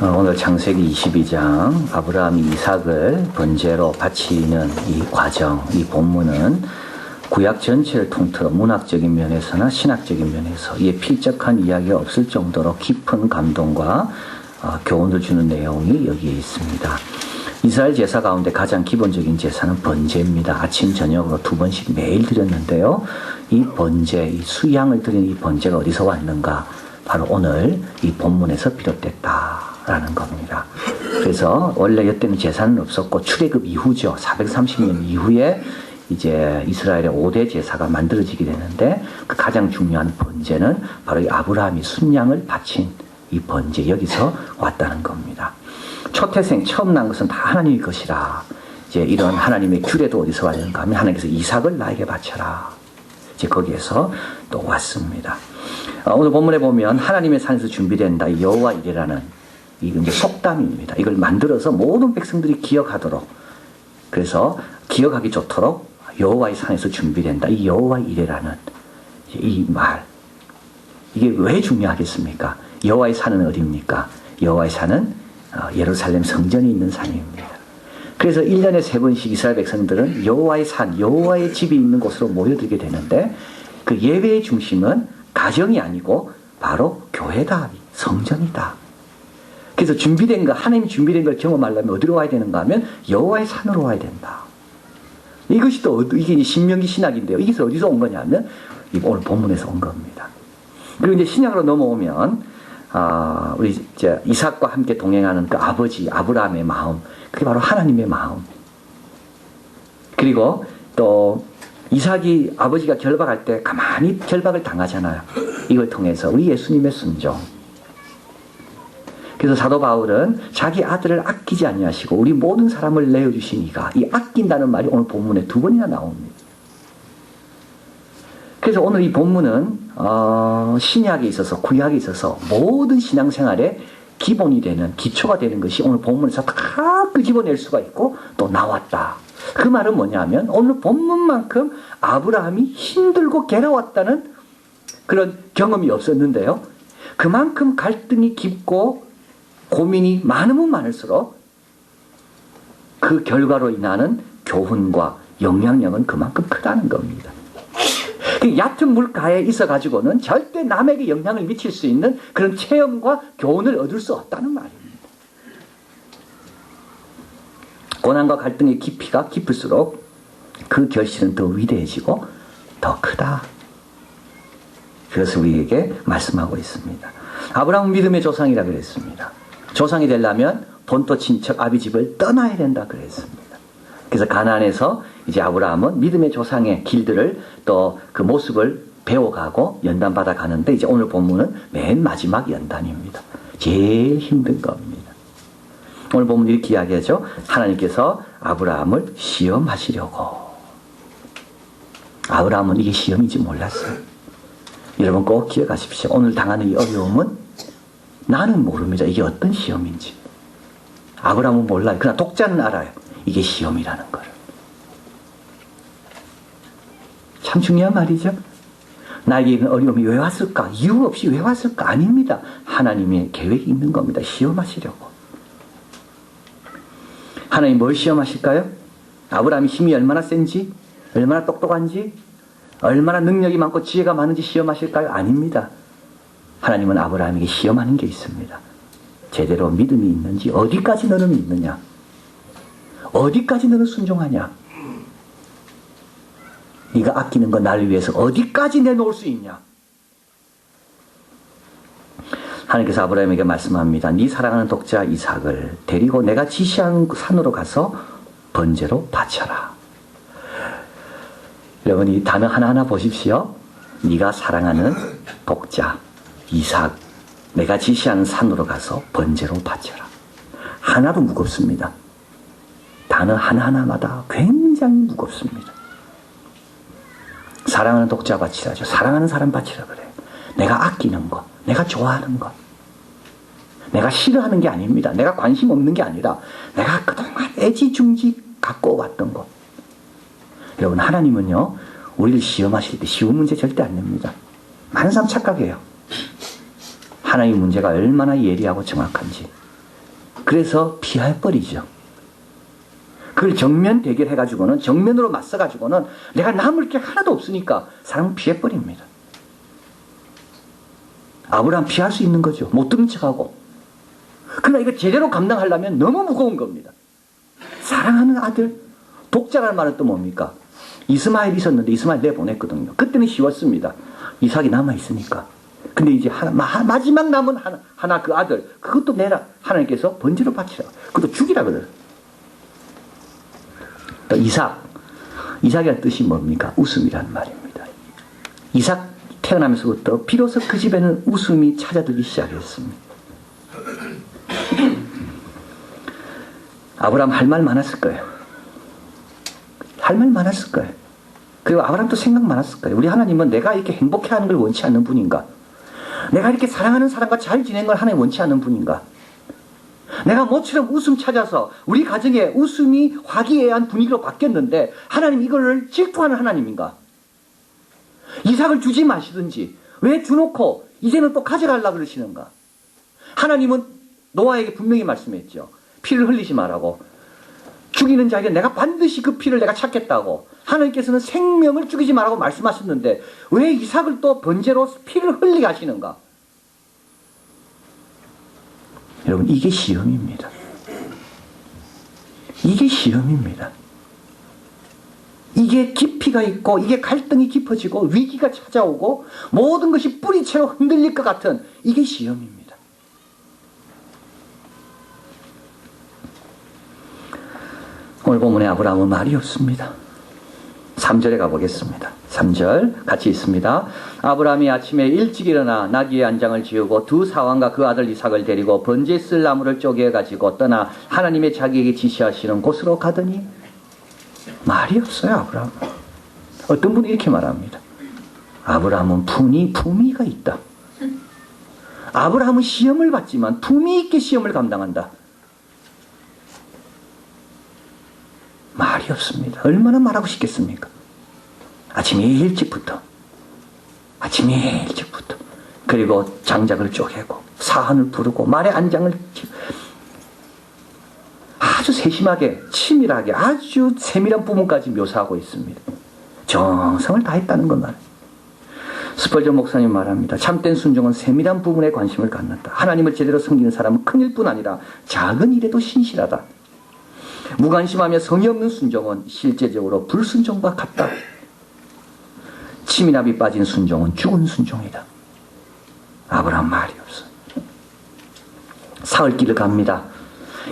오늘 창세기 22장 아브라함이 이삭을 번제로 바치는 이 과정, 이 본문은 구약 전체를 통틀어 문학적인 면에서나 신학적인 면에서 이에 필적한 이야기가 없을 정도로 깊은 감동과 교훈을 주는 내용이 여기에 있습니다. 이스라엘 제사 가운데 가장 기본적인 제사는 번제입니다. 아침 저녁으로 2번씩 매일 드렸는데요. 이 번제, 이 수양을 드리는 이 번제가 어디서 왔는가? 바로 오늘 이 본문에서 비롯됐다라는 겁니다. 그래서 원래 이때는 제사는 없었고 출애굽 이후죠. 430년 이후에 이제 이스라엘의 5대 제사가 만들어지게 되는데 그 가장 중요한 번제는 바로 이 아브라함이 순양을 바친 이 번제, 여기서 왔다는 겁니다. 초태생 처음 난 것은 다 하나님의 것이라. 이제 이런 하나님의 규례도 어디서 왔는가 하면 하나님께서 이삭을 나에게 바쳐라. 이제 거기에서 또 왔습니다. 오늘 본문에 보면 하나님의 산에서 준비된다. 여호와 이레라는 이건 이제 속담입니다. 이걸 만들어서 모든 백성들이 기억하도록, 그래서 기억하기 좋도록 여호와의 산에서 준비된다. 이 여호와 이레라는 이 말, 이게 왜 중요하겠습니까? 여호와의 산은 어디입니까? 여호와의 산은 예루살렘 성전이 있는 산입니다. 그래서 1년에 3번씩 이스라엘 백성들은 여호와의 산, 여호와의 집이 있는 곳으로 모여들게 되는데 그 예배의 중심은 가정이 아니고 바로 교회다, 성전이다. 그래서 준비된 거, 하나님 준비된 걸 경험하려면 어디로 와야 되는가 하면 여호와의 산으로 와야 된다. 이것이 또 이게 신명기 신학인데요. 이게 어디서 온 거냐면 오늘 본문에서 온 겁니다. 그리고 이제 신약으로 넘어오면 우리 이제 이삭과 함께 동행하는 그 아버지 아브라함의 마음, 그게 바로 하나님의 마음. 그리고 또 이삭이 아버지가 결박할 때 가만히 결박을 당하잖아요. 이걸 통해서 우리 예수님의 순종. 그래서 사도 바울은 자기 아들을 아끼지 아니하시고 우리 모든 사람을 내어주신 이가, 이 아낀다는 말이 오늘 본문에 2번이나 나옵니다. 그래서 오늘 이 본문은 신약에 있어서, 구약에 있어서 모든 신앙생활의 기본이 되는, 기초가 되는 것이 오늘 본문에서 다 끄집어낼 수가 있고 또 나왔다. 그 말은 뭐냐면 오늘 본문만큼 아브라함이 힘들고 괴로웠다는 그런 경험이 없었는데요. 그만큼 갈등이 깊고 고민이 많으면 많을수록 그 결과로 인하는 교훈과 영향력은 그만큼 크다는 겁니다. 그 얕은 물가에 있어가지고는 절대 남에게 영향을 미칠 수 있는 그런 체험과 교훈을 얻을 수 없다는 말입니다. 고난과 갈등의 깊이가 깊을수록 그 결실은 더 위대해지고 더 크다. 그것을 우리에게 말씀하고 있습니다. 아브라함은 믿음의 조상이라 그랬습니다. 조상이 되려면 본토 친척 아비 집을 떠나야 된다 그랬습니다. 그래서 가나안에서 이제 아브라함은 믿음의 조상의 길들을 또 그 모습을 배워가고 연단받아 가는데 이제 오늘 본문은 맨 마지막 연단입니다. 제일 힘든 겁니다. 오늘 본문 이렇게 이야기하죠. 하나님께서 아브라함을 시험하시려고. 아브라함은 이게 시험인지 몰랐어요. 여러분 꼭 기억하십시오. 오늘 당하는 이 어려움은 나는 모릅니다. 이게 어떤 시험인지. 아브라함은 몰라요. 그러나 독자는 알아요. 이게 시험이라는 걸. 참 중요한 말이죠. 나에게 이런 어려움이 왜 왔을까? 이유 없이 왜 왔을까? 아닙니다. 하나님의 계획이 있는 겁니다. 시험하시려고. 하나님 뭘 시험하실까요? 아브라함이 힘이 얼마나 센지, 얼마나 똑똑한지, 얼마나 능력이 많고 지혜가 많은지 시험하실까요? 아닙니다. 하나님은 아브라함에게 시험하는 게 있습니다. 제대로 믿음이 있는지, 어디까지 너는 믿느냐? 어디까지 너는 순종하냐? 네가 아끼는 거 나를 위해서 어디까지 내놓을 수 있냐? 하나님께서 아브라함에게 말씀합니다. 네 사랑하는 독자 이삭을 데리고 내가 지시한 산으로 가서 번제로 바쳐라. 여러분 이 단어 하나하나 보십시오. 네가 사랑하는 독자 이삭, 내가 지시하는 산으로 가서 번제로 바쳐라. 하나도 무겁습니다. 단어 하나하나마다 굉장히 무겁습니다. 사랑하는 독자 바치라죠. 사랑하는 사람 바치라 그래요. 내가 아끼는 것, 내가 좋아하는 것, 내가 싫어하는 게 아닙니다. 내가 관심 없는 게 아니라 내가 그동안 애지중지 갖고 왔던 것. 여러분 하나님은요 우리를 시험하실 때 쉬운 문제 절대 안 냅니다. 많은 사람 착각해요. 하나님의 문제가 얼마나 예리하고 정확한지. 그래서 피해버리죠. 그걸 정면 대결해가지고는, 정면으로 맞서가지고는 내가 남을 게 하나도 없으니까 사람은 피해버립니다. 아브라함 피할 수 있는 거죠. 못 들은 척하고. 그러나 이거 제대로 감당하려면 너무 무거운 겁니다. 사랑하는 아들, 독자라는 말은 또 뭡니까? 이스마엘이 있었는데 이스마엘 내보냈거든요. 그때는 쉬웠습니다. 이삭이 남아있으니까. 근데 이제 마지막 남은 하나 그 아들, 그것도 내라. 하나님께서 번제로 바치라. 그것도 죽이라 그래요. 또 이삭이라는 뜻이 뭡니까? 웃음이라는 말입니다. 이삭 태어나면서부터 비로소 그 집에는 웃음이 찾아들기 시작했습니다. 아브라함 할 말 많았을 거예요. 할 말 많았을 거예요. 그리고 아브라함도 생각 많았을 거예요. 우리 하나님은 내가 이렇게 행복해하는 걸 원치 않는 분인가? 내가 이렇게 사랑하는 사람과 잘 지내는 걸 하나님 원치 않는 분인가? 내가 모처럼 웃음 찾아서 우리 가정에 웃음이 화기애애한 분위기로 바뀌었는데 하나님 이거를 질투하는 하나님인가? 이삭을 주지 마시든지 왜 주놓고 이제는 또 가져가려고 그러시는가? 하나님은 노아에게 분명히 말씀했죠. 피를 흘리지 말라고. 죽이는 자에게 내가 반드시 그 피를 내가 찾겠다고. 하나님께서는 생명을 죽이지 말라고 말씀하셨는데 왜 이삭을 또 번제로 피를 흘리게 하시는가? 여러분, 이게 시험입니다. 이게 시험입니다. 이게 깊이가 있고 이게 갈등이 깊어지고 위기가 찾아오고 모든 것이 뿌리채로 흔들릴 것 같은 이게 시험입니다. 오늘 본문에 아브라함은 말이 없습니다. 3절에 가보겠습니다. 3절 같이 있습니다. 아브라함이 아침에 일찍 일어나 나귀의 안장을 지우고 두 사환과 그 아들 이삭을 데리고 번제 쓸 나무를 쪼개 가지고 떠나 하나님의 자기에게 지시하시는 곳으로 가더니 말이 없어요. 아브라함. 어떤 분이 이렇게 말합니다. 아브라함은 품위가 있다. 아브라함은 시험을 받지만 품위 있게 시험을 감당한다. 말이 없습니다. 얼마나 말하고 싶겠습니까? 아침에 일찍부터 그리고 장작을 쪼개고 사한을 부르고 말의 안장을 아주 세심하게 치밀하게 아주 세밀한 부분까지 묘사하고 있습니다. 정성을 다했다는 것만. 스펄전 목사님 말합니다. 참된 순종은 세밀한 부분에 관심을 갖는다. 하나님을 제대로 섬기는 사람은 큰 일뿐 아니라 작은 일에도 신실하다. 무관심하며 성의 없는 순종은 실제적으로 불순종과 같다. 치밀함이 빠진 순종은 죽은 순종이다. 아브라함 말이 없어. 사흘길을 갑니다.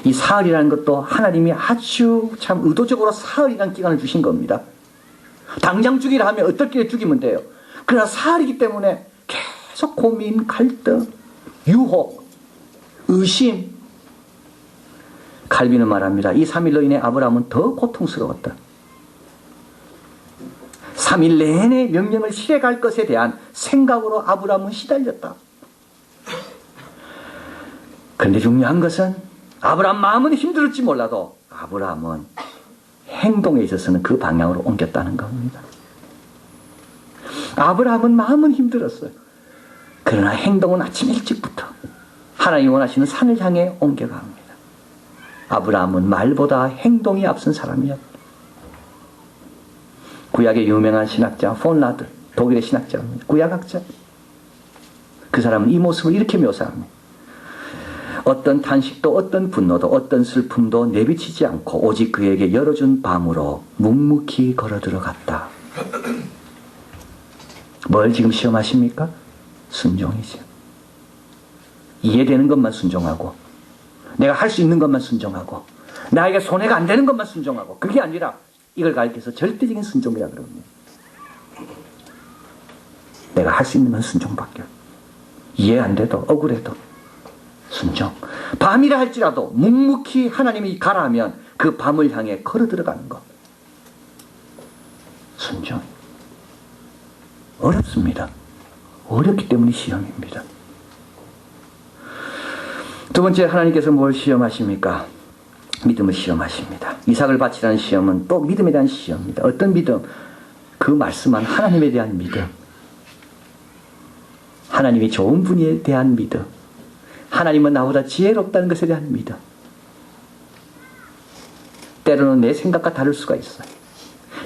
이 사흘이라는 것도 하나님이 아주 참 의도적으로 사흘이라는 기간을 주신 겁니다. 당장 죽이라 하면 어떻게 죽이면 돼요. 그러나 사흘이기 때문에 계속 고민, 갈등, 유혹, 의심. 칼빈은 말합니다. 이 3일로 인해 아브라함은 더 고통스러웠다. 3일 내내 명령을 실행할 것에 대한 생각으로 아브라함은 시달렸다. 그런데 중요한 것은 아브라함 마음은 힘들었지 몰라도 아브라함은 행동에 있어서는 그 방향으로 옮겼다는 겁니다. 아브라함은 마음은 힘들었어요. 그러나 행동은 아침 일찍부터 하나님이 원하시는 산을 향해 옮겨갑니다. 아브라함은 말보다 행동이 앞선 사람이었다. 구약의 유명한 신학자 폰라드, 독일의 신학자입니다. 구약학자. 그 사람은 이 모습을 이렇게 묘사합니다. 어떤 탄식도 어떤 분노도 어떤 슬픔도 내비치지 않고 오직 그에게 열어준 밤으로 묵묵히 걸어 들어갔다. 뭘 지금 시험하십니까? 순종이죠. 이해되는 것만 순종하고 내가 할 수 있는 것만 순종하고 나에게 손해가 안 되는 것만 순종하고 그게 아니라 이걸 가르쳐서 절대적인 순종이라고 그럽니다. 내가 할 수 있는 건 순종밖에. 이해 안 돼도 억울해도 순종. 밤이라 할지라도 묵묵히 하나님이 가라 하면 그 밤을 향해 걸어 들어가는 것. 순종. 어렵습니다. 어렵기 때문에 시험입니다. 두 번째, 하나님께서 뭘 시험하십니까? 믿음을 시험하십니다. 이삭을 바치라는 시험은 또 믿음에 대한 시험입니다. 어떤 믿음? 그 말씀한 하나님에 대한 믿음. 하나님이 좋은 분에 대한 믿음. 하나님은 나보다 지혜롭다는 것에 대한 믿음. 때로는 내 생각과 다를 수가 있어요.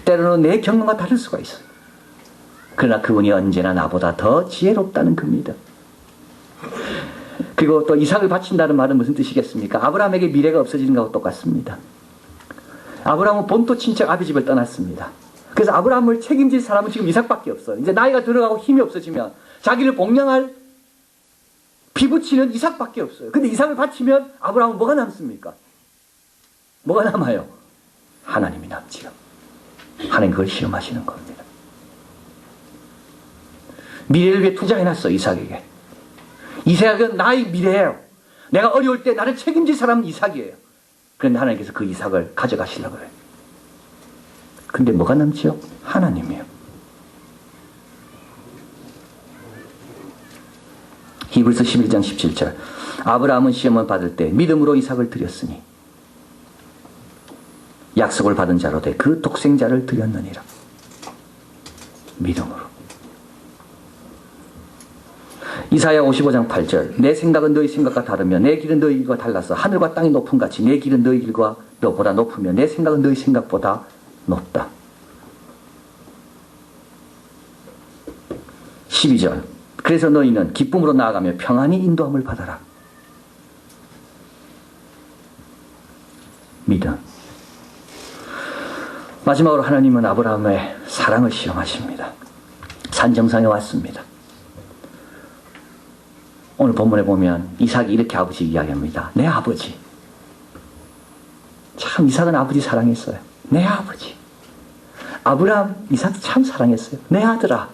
때로는 내 경험과 다를 수가 있어요. 그러나 그분이 언제나 나보다 더 지혜롭다는 겁니다. 그리고 또 이삭을 바친다는 말은 무슨 뜻이겠습니까? 아브라함에게 미래가 없어지는 것과 똑같습니다. 아브라함은 본토 친척 아비집을 떠났습니다. 그래서 아브라함을 책임질 사람은 지금 이삭밖에 없어요. 이제 나이가 들어가고 힘이 없어지면 자기를 복량할 피부치는 이삭밖에 없어요. 근데 이삭을 바치면 아브라함은 뭐가 남습니까? 뭐가 남아요? 하나님이 남지요. 하나님 그걸 시험하시는 겁니다. 미래를 위해 투자해놨어, 이삭에게. 이삭은 나의 미래예요. 내가 어려울 때 나를 책임질 사람은 이삭이에요. 그런데 하나님께서 그 이삭을 가져가시려고 해요. 근데 뭐가 남지요? 하나님이에요. 히브리서 11장 17절. 아브라함은 시험을 받을 때 믿음으로 이삭을 드렸으니 약속을 받은 자로 돼 그 독생자를 드렸느니라. 믿음으로. 이사야 55장 8절. 내 생각은 너희 생각과 다르며 내 길은 너희 길과 달라서 하늘과 땅이 높음 같이 내 길은 너희 길과 너보다 높으며 내 생각은 너희 생각보다 높다. 12절. 그래서 너희는 기쁨으로 나아가며 평안히 인도함을 받아라. 믿음. 마지막으로 하나님은 아브라함의 사랑을 시험하십니다. 산정상에 왔습니다. 오늘 본문에 보면 이삭이 이렇게 아버지 이야기합니다. 내 아버지. 참 이삭은 아버지 사랑했어요. 내 아버지. 아브라함 이삭 참 사랑했어요. 내 아들아.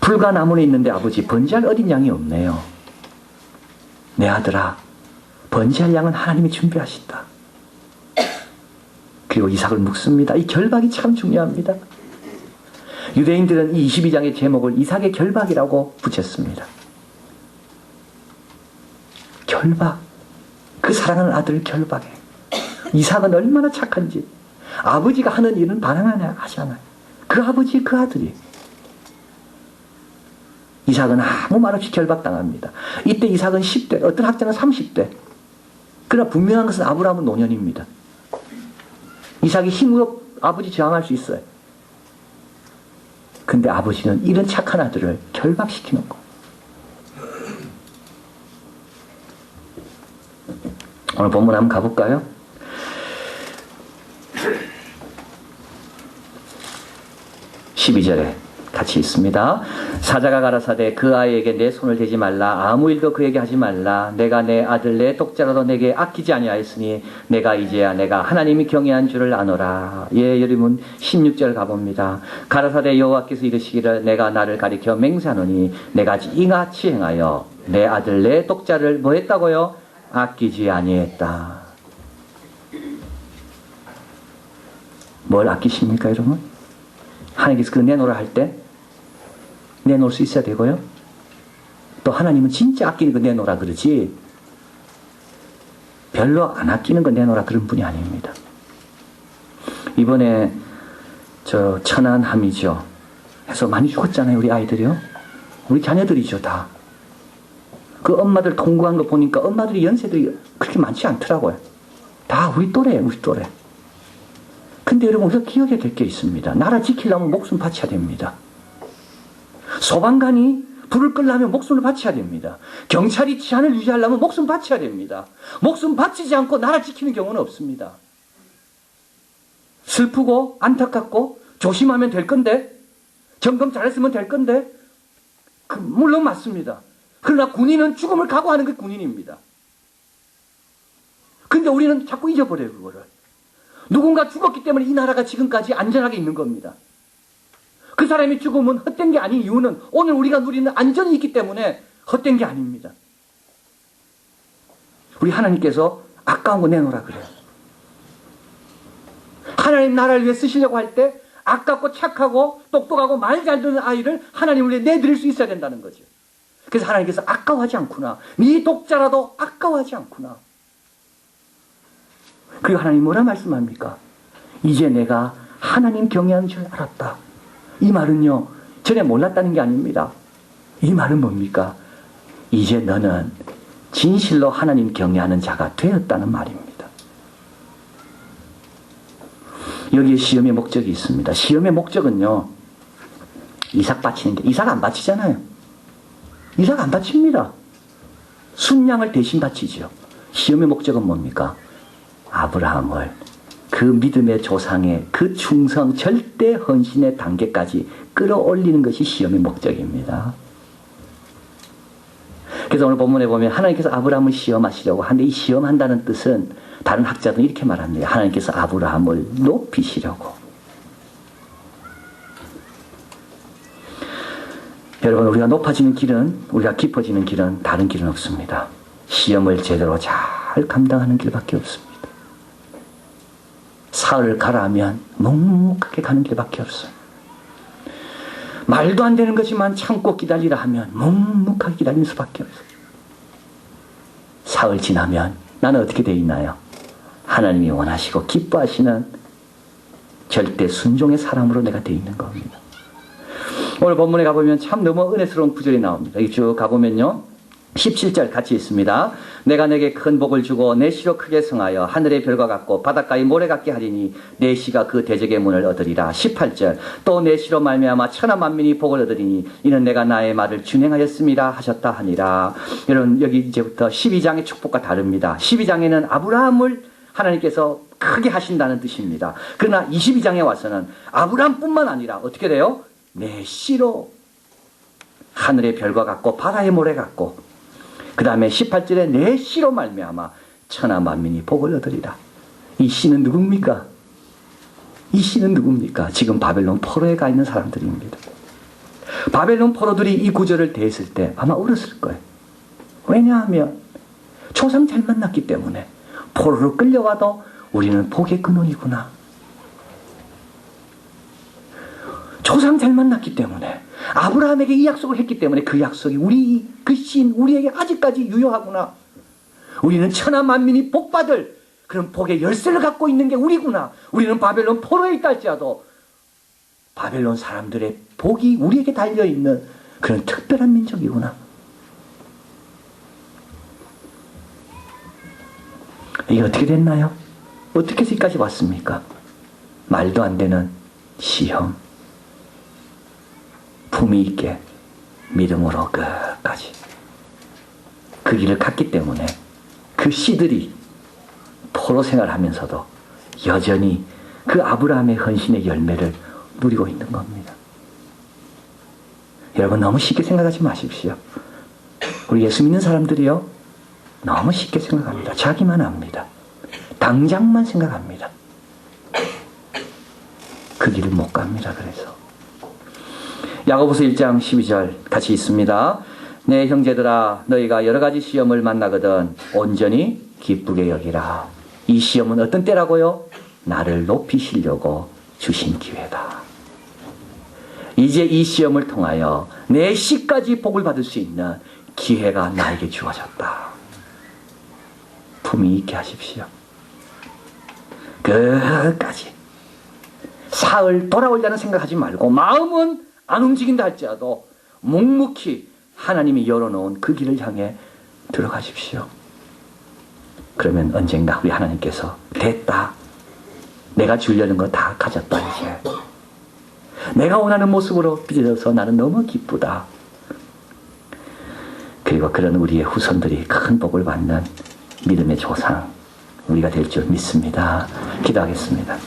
풀과 나무는 있는데 아버지 번제할 어린 양이 없네요. 내 아들아. 번제할 양은 하나님이 준비하신다. 그리고 이삭을 묵습니다. 이 결박이 참 중요합니다. 유대인들은 이 22장의 제목을 이삭의 결박이라고 붙였습니다. 결박. 그 사랑하는 아들을 결박해. 이삭은 얼마나 착한지. 아버지가 하는 일은 반항하지 않아요. 그 아버지, 그 아들이. 이삭은 아무 말 없이 결박당합니다. 이때 이삭은 10대, 어떤 학자는 30대. 그러나 분명한 것은 아브라함은 노년입니다. 이삭이 힘으로 아버지 저항할 수 있어요. 근데 아버지는 이런 착한 아들을 결박시키는 거. 오늘 본문 한번 가볼까요? 12절에 같이 있습니다. 사자가 가라사대 그 아이에게 내 손을 대지 말라. 아무 일도 그에게 하지 말라. 내가 내 아들 내 독자라도 내게 아끼지 아니하였으니 내가 이제야 내가 하나님이 경외한 줄을 아노라. 예, 여러분 16절 가봅니다. 가라사대 여호와께서 이르시기를 내가 나를 가리켜 맹세하노니 내가 이같이 행하여 내 아들 내 독자를 뭐 했다고요? 아끼지 아니했다. 뭘 아끼십니까 여러분? 하나님께서 그 내놓으라 할 때 내놓을 수 있어야 되고요. 또 하나님은 진짜 아끼는 거 내놓으라 그러지 별로 안 아끼는 거 내놓으라 그런 분이 아닙니다. 이번에 저 천안함이죠 해서 많이 죽었잖아요. 우리 아이들이요. 우리 자녀들이죠 다. 그 엄마들 통구한 거 보니까 엄마들이 연세들이 그렇게 많지 않더라고요. 다 우리 또래예요. 우리 또래. 근데 여러분 우리가 기억해야 될 게 있습니다. 나라 지키려면 목숨 바쳐야 됩니다. 소방관이 불을 끌려면 목숨을 바쳐야 됩니다. 경찰이 치안을 유지하려면 목숨 바쳐야 됩니다. 목숨 바치지 않고 나라 지키는 경우는 없습니다. 슬프고 안타깝고 조심하면 될 건데 점검 잘했으면 될 건데 물론 맞습니다. 그러나 군인은 죽음을 각오하는 게 군인입니다. 근데 우리는 자꾸 잊어버려요 그거를. 누군가 죽었기 때문에 이 나라가 지금까지 안전하게 있는 겁니다. 그 사람이 죽으면 헛된 게 아닌 이유는 오늘 우리가 누리는 안전이 있기 때문에 헛된 게 아닙니다. 우리 하나님께서 아까운 거 내놓으라 그래요. 하나님 나라를 위해 쓰시려고 할 때 아깝고 착하고 똑똑하고 말 잘 듣는 아이를 하나님을 위해 내드릴 수 있어야 된다는 거죠. 그래서 하나님께서 아까워하지 않구나. 네 독자라도 아까워하지 않구나. 그리고 하나님 뭐라 말씀합니까? 이제 내가 하나님 경외하는 줄 알았다. 이 말은요 전에 몰랐다는 게 아닙니다. 이 말은 뭡니까? 이제 너는 진실로 하나님 경외하는 자가 되었다는 말입니다. 여기에 시험의 목적이 있습니다. 시험의 목적은요, 이삭 바치는 게, 이삭 안 바치잖아요. 이삭 안 바칩니다. 순양을 대신 바치죠. 시험의 목적은 뭡니까? 아브라함을 그 믿음의 조상의 그 충성 절대 헌신의 단계까지 끌어올리는 것이 시험의 목적입니다. 그래서 오늘 본문에 보면 하나님께서 아브라함을 시험하시려고 하는데, 이 시험한다는 뜻은 다른 학자들은 이렇게 말합니다. 하나님께서 아브라함을 높이시려고. 여러분, 우리가 높아지는 길은, 우리가 깊어지는 길은 다른 길은 없습니다. 시험을 제대로 잘 감당하는 길밖에 없습니다. 사흘을 가라하면 묵묵하게 가는 길밖에 없어요. 말도 안 되는 거지만 참고 기다리라 하면 묵묵하게 기다리는 수밖에 없어요. 사흘 지나면 나는 어떻게 되어 있나요? 하나님이 원하시고 기뻐하시는 절대 순종의 사람으로 내가 되어 있는 겁니다. 오늘 본문에 가보면 참 너무 은혜스러운 구절이 나옵니다. 여기 쭉 가보면요, 17절 같이 있습니다. 내가 내게 큰 복을 주고 내 시로 크게 성하여 하늘의 별과 같고 바닷가의 모래 같게 하리니 내 시가 그 대적의 문을 얻으리라. 18절 또 내 시로 말미암아 천하 만민이 복을 얻으리니 이는 내가 나의 말을 준행하였음이라 하셨다 하니라. 여러분, 여기 이제부터 12장의 축복과 다릅니다. 12장에는 아브라함을 하나님께서 크게 하신다는 뜻입니다. 그러나 22장에 와서는 아브라함뿐만 아니라 어떻게 돼요? 내 시로 하늘의 별과 같고 바다의 모래 같고, 그 다음에 18절에 내 시로 말미암아 천하 만민이 복을 얻으리라. 이 시는 누굽니까? 이 시는 누굽니까? 지금 바벨론 포로에 가 있는 사람들입니다. 바벨론 포로들이 이 구절을 대했을 때 아마 울었을 거예요. 왜냐하면 조상 잘 만났기 때문에. 포로로 끌려와도 우리는 복의 근원이구나. 조상 잘 만났기 때문에, 아브라함에게 이 약속을 했기 때문에 그 약속이 우리, 그 신 우리에게 아직까지 유효하구나. 우리는 천하 만민이 복받을 그런 복의 열쇠를 갖고 있는 게 우리구나. 우리는 바벨론 포로에 있다 할지라도 바벨론 사람들의 복이 우리에게 달려있는 그런 특별한 민족이구나. 이게 어떻게 됐나요? 어떻게 여기까지 왔습니까? 말도 안 되는 시험, 품위 있게 믿음으로 끝까지 그 길을 갔기 때문에 그 씨들이 포로 생활하면서도 여전히 그 아브라함의 헌신의 열매를 누리고 있는 겁니다. 여러분, 너무 쉽게 생각하지 마십시오. 우리 예수 믿는 사람들이요, 너무 쉽게 생각합니다. 자기만 압니다. 당장만 생각합니다. 그 길을 못 갑니다. 그래서 야고보서 1장 12절 같이 있습니다. 내 형제들아, 너희가 여러 가지 시험을 만나거든 온전히 기쁘게 여기라. 이 시험은 어떤 때라고요? 나를 높이시려고 주신 기회다. 이제 이 시험을 통하여 내 시까지 복을 받을 수 있는 기회가 나에게 주어졌다. 품위 있게 하십시오. 끝까지 사흘 돌아오려는 생각하지 말고, 마음은 안 움직인다 할지라도 묵묵히 하나님이 열어놓은 그 길을 향해 들어가십시오. 그러면 언젠가 우리 하나님께서 됐다, 내가 주려는 거 다 가졌다, 이제 내가 원하는 모습으로 빚어져서 나는 너무 기쁘다. 그리고 그런 우리의 후손들이 큰 복을 받는 믿음의 조상 우리가 될 줄 믿습니다. 기도하겠습니다.